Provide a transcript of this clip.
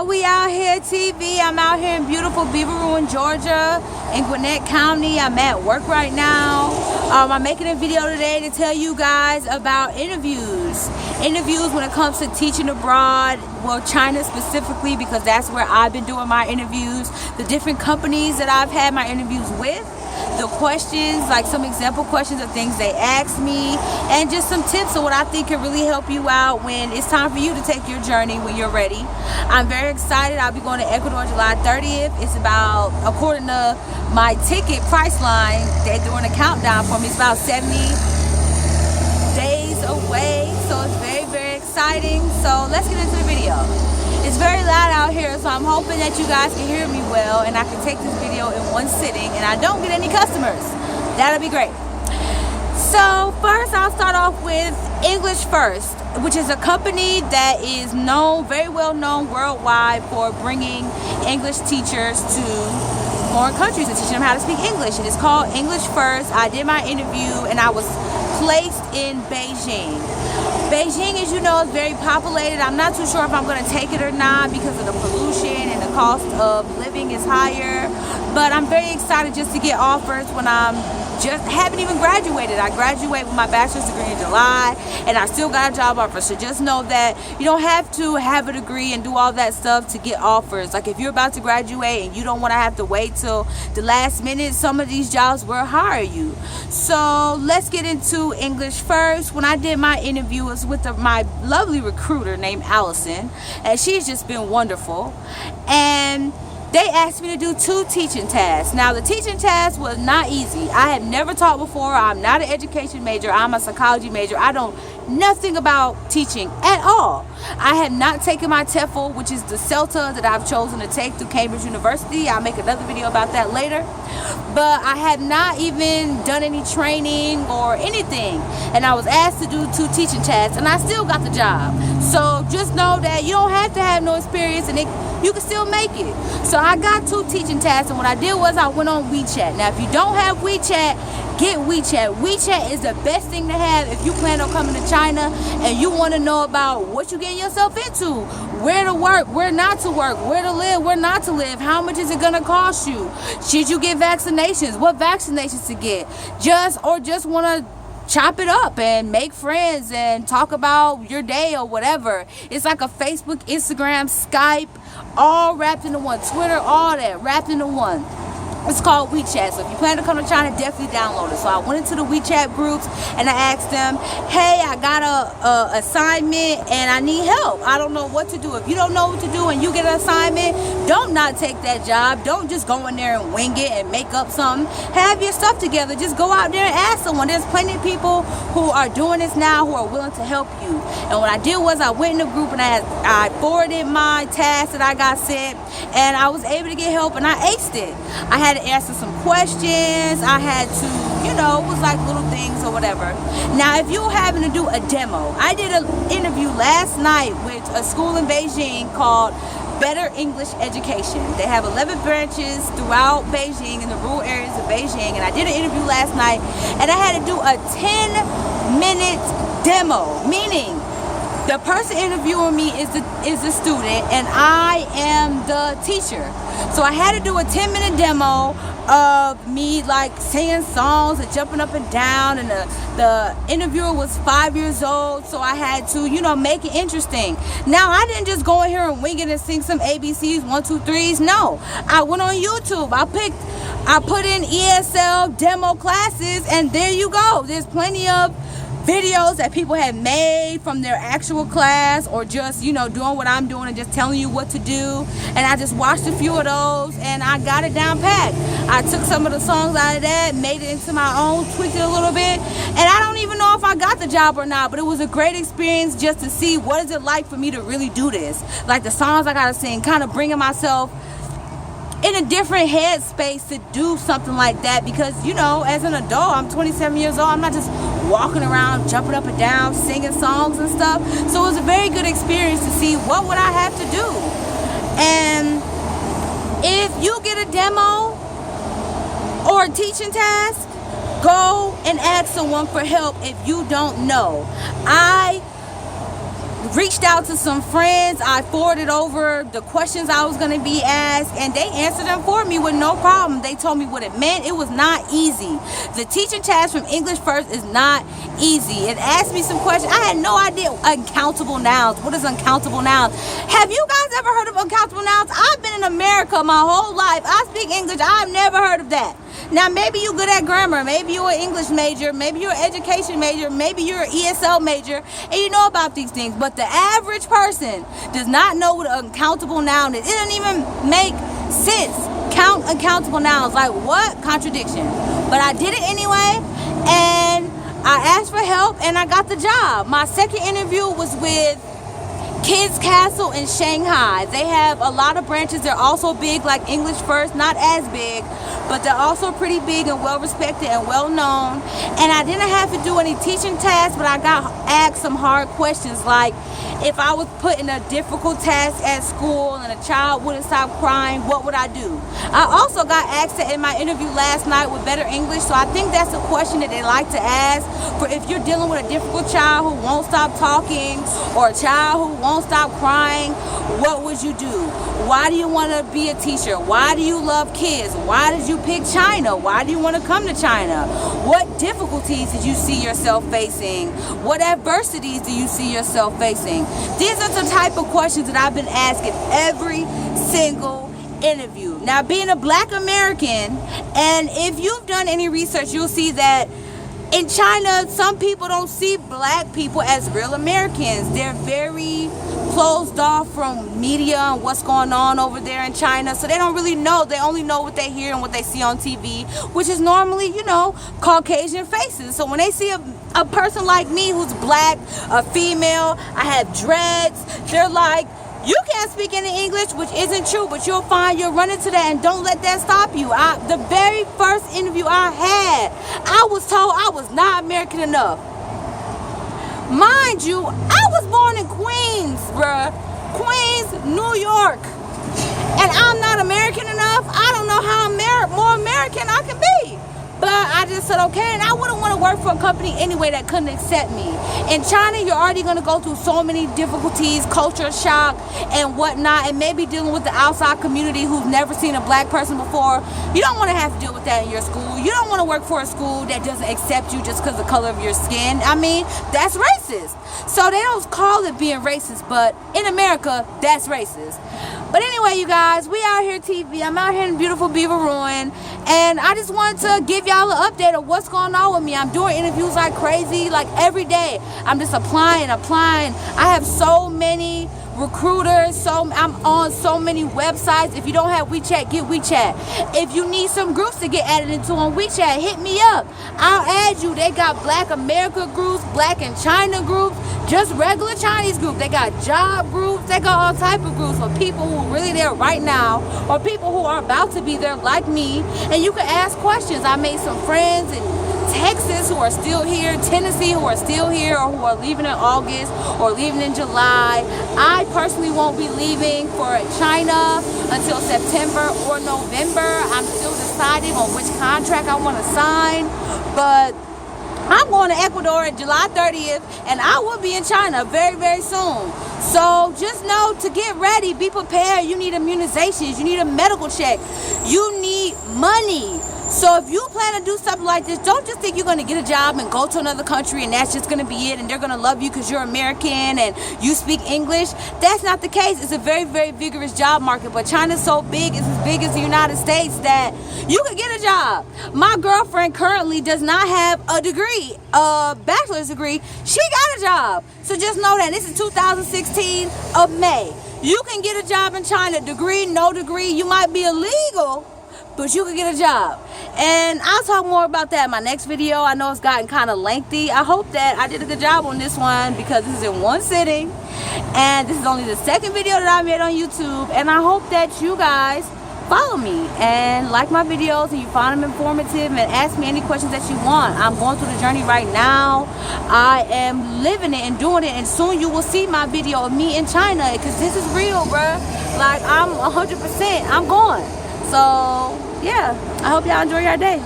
We out here TV. I'm out here in beautiful Beaver Ruin, Georgia, in Gwinnett County. I'm at work right now. I'm making a video today to tell you guys about interviews when it comes to teaching abroad, well, China specifically, because that's where I've been doing my interviews, the different companies that I've had my interviews with, the questions, like some example questions of things they asked me, and just some tips of what I think can really help you out when it's time for you to take your journey when you're ready. I'm very excited. I'll be going to Ecuador July 30th. It's about, according to my ticket price line, they're doing a countdown for me. It's about 70 days away, so it's very, very exciting. So let's get into the video. It's very loud out here, so I'm hoping that you guys can hear me well and I can take this video in one sitting and I don't get any customers. That'll be great. So first, I'll start off with English First, which is a company that is known, very well known worldwide for bringing English teachers to foreign countries and teaching them how to speak English. It is called English First. I did my interview and I was placed in Beijing. Beijing, as you know, is very populated. I'm not too sure if I'm going to take it or not because of the pollution and the cost of living is higher. But I'm very excited just to get offers when I'm just haven't even graduated. I graduate with my bachelor's degree in July and I still got a job offer. So just know that you don't have to have a degree and do all that stuff to get offers. Like if you're about to graduate and you don't want to have to wait till the last minute, some of these jobs will hire you. So let's get into English First. When I did my interview, it was with my lovely recruiter named Allison, and she's just been wonderful. And they asked me to do 2 teaching tasks. Now, the teaching task was not easy. I had never taught before. I'm not an education major. I'm a psychology major. I know nothing about teaching at all. I have not taken my TEFL, which is the CELTA that I've chosen to take through Cambridge University. I'll make another video about that later. But I had not even done any training or anything. And I was asked to do 2 teaching tasks, and I still got the job. So just know that you don't have to have no experience, and you can still make it. So I got 2 teaching tasks, and what I did was I went on WeChat. Now, if you don't have WeChat, get WeChat. WeChat is the best thing to have if you plan on coming to China and you want to know about what you're getting yourself into, where to work, where not to work, where to live, where not to live, how much is it going to cost you, should you get vaccinations, what vaccinations to get, just want to chop it up and make friends and talk about your day or whatever. It's like a Facebook, Instagram, Skype, all wrapped into one. Twitter, all that wrapped into one. It's called WeChat. So if you plan to come to China, definitely download it. So I went into the WeChat groups and I asked them, hey, I got a assignment and I need help. I don't know what to do. If you don't know what to do and you get an assignment, don't not take that job. Don't just go in there and wing it and make up something. Have your stuff together. Just go out there and ask someone. There's plenty of people who are doing this now who are willing to help you. And what I did was I went in the group and I forwarded my task that I got sent, and I was able to get help and I aced it. I had to answer some questions. I had to, it was like little things or whatever. Now, if you're having to do a demo, I did an interview last night with a school in Beijing called Better English Education. They have 11 branches throughout Beijing, in the rural areas of Beijing, and I did an interview last night, and I had to do a 10-minute demo, meaning the person interviewing me is the student and I am the teacher. So I had to do a 10-minute demo of me like singing songs and jumping up and down, and the interviewer was 5 years old, so I had to make it interesting. Now, I didn't just go in here and wing it and sing some ABCs 1 2 3s. No, I went on YouTube. I put in ESL demo classes, and there you go. There's plenty of videos that people have made from their actual class, or just doing what I'm doing and just telling you what to do. And I just watched a few of those and I got it down pat. I took some of the songs out of that, made it into my own, tweaked it a little bit, and I don't even know if I got the job or not, but it was a great experience just to see what is it like for me to really do this. Like the songs I gotta sing, kind of bringing myself in a different headspace to do something like that, because as an adult, I'm 27 years old, I'm not just walking around jumping up and down singing songs and stuff. So it was a very good experience to see what would I have to do. And if you get a demo or a teaching task, go and ask someone for help if you don't know. reached out to some friends. I forwarded over the questions I was going to be asked, and they answered them for me with no problem. They told me what it meant. It was not easy. The teaching task from English First is not easy. It asked me some questions. I had no idea. Uncountable nouns. What is uncountable nouns? Have you guys ever heard of uncountable nouns? I've been in America my whole life. I speak English. I've never heard of that. Now, maybe you're good at grammar. Maybe you're an English major. Maybe you're an education major. Maybe you're an ESL major, and you know about these things. But the average person does not know what an uncountable noun is. It doesn't even make sense. Count uncountable nouns. Like, what? Contradiction. But I did it anyway, and I asked for help, and I got the job. My second interview was with Kids Castle in Shanghai. They have a lot of branches. They're also big like English First, not as big, but they're also pretty big and well respected and well known. And I didn't have to do any teaching tasks, but I got asked some hard questions, like if I was put in a difficult task at school and a child wouldn't stop crying, what would I do? I also got asked that in my interview last night with Better English, so I think that's a question that they like to ask for if you're dealing with a difficult child who won't stop talking or a child who won't stop crying. What would you do? Why do you want to be a teacher? Why do you love kids? Why did you pick China? Why do you want to come to China? What difficulties did you see yourself facing? What adversities do you see yourself facing? These are the type of questions that I've been asking every single interview. Now, being a Black American, and if you've done any research, you'll see that in China, some people don't see Black people as real Americans. They're very closed off from media and what's going on over there in China, so they don't really know. They only know what they hear and what they see on TV, which is normally, you know, Caucasian faces. So when they see a person like me who's Black, a female, I have dreads, they're like, you can't speak any English, which isn't true, but you'll find you'll run into that, and don't let that stop you. The very first interview I had, I was told I was not American enough. Mind you, I was born in Queens, bruh. Queens, New York. And I'm not American enough. I don't know how more American I can be. But I just said, okay, and I wouldn't want to work for a company anyway that couldn't accept me. In China, you're already going to go through so many difficulties, culture shock and whatnot, and maybe dealing with the outside community who's never seen a Black person before. You don't want to have to deal with that in your school. You don't want to work for a school that doesn't accept you just because of the color of your skin. I mean, that's racist. So they don't call it being racist, but in America, that's racist. But anyway, you guys, we out here TV. I'm out here in beautiful Beaver Ruin, and I just wanted to give y'all an update of what's going on with me. I'm doing interviews like crazy, like every day. I'm just applying. I have so many recruiters, I'm on so many websites. If you don't have WeChat, get WeChat. If you need some groups to get added into on WeChat, hit me up. I'll add you. They got Black America groups, Black in China groups, just regular Chinese groups. They got job groups. They got all type of groups for people who are really there right now, or people who are about to be there like me, and you can ask questions. I made some friends in Texas who are still here, Tennessee who are still here, or who are leaving in August or leaving in July. I personally won't be leaving for China until September or November. I'm still deciding on which contract I want to sign, but I'm going to Ecuador on July 30th, and I will be in China very, very soon. So just know to get ready, be prepared. You need immunizations, you need a medical check, you need money. So if you plan to do something like this, don't just think you're going to get a job and go to another country and that's just going to be it, and they're going to love you because you're American and you speak English. That's not the case. It's a very, very vigorous job market, but China's so big, it's as big as the United States, that you could get a job. My girlfriend currently does not have a degree, a bachelor's degree. She got a job. So just know that. This is 2016 of May. You can get a job in China, degree, no degree. You might be illegal, but you can get a job. And I'll talk more about that in my next video. I know it's gotten kind of lengthy. I hope that I did a good job on this one because this is in one sitting. And this is only the second video that I made on YouTube. And I hope that you guys follow me and like my videos and you find them informative and ask me any questions that you want. I'm going through the journey right now. I am living it and doing it. And soon you will see my video of me in China because this is real, bruh. Like, I'm 100%. I'm going. So, yeah, I hope y'all enjoy your day.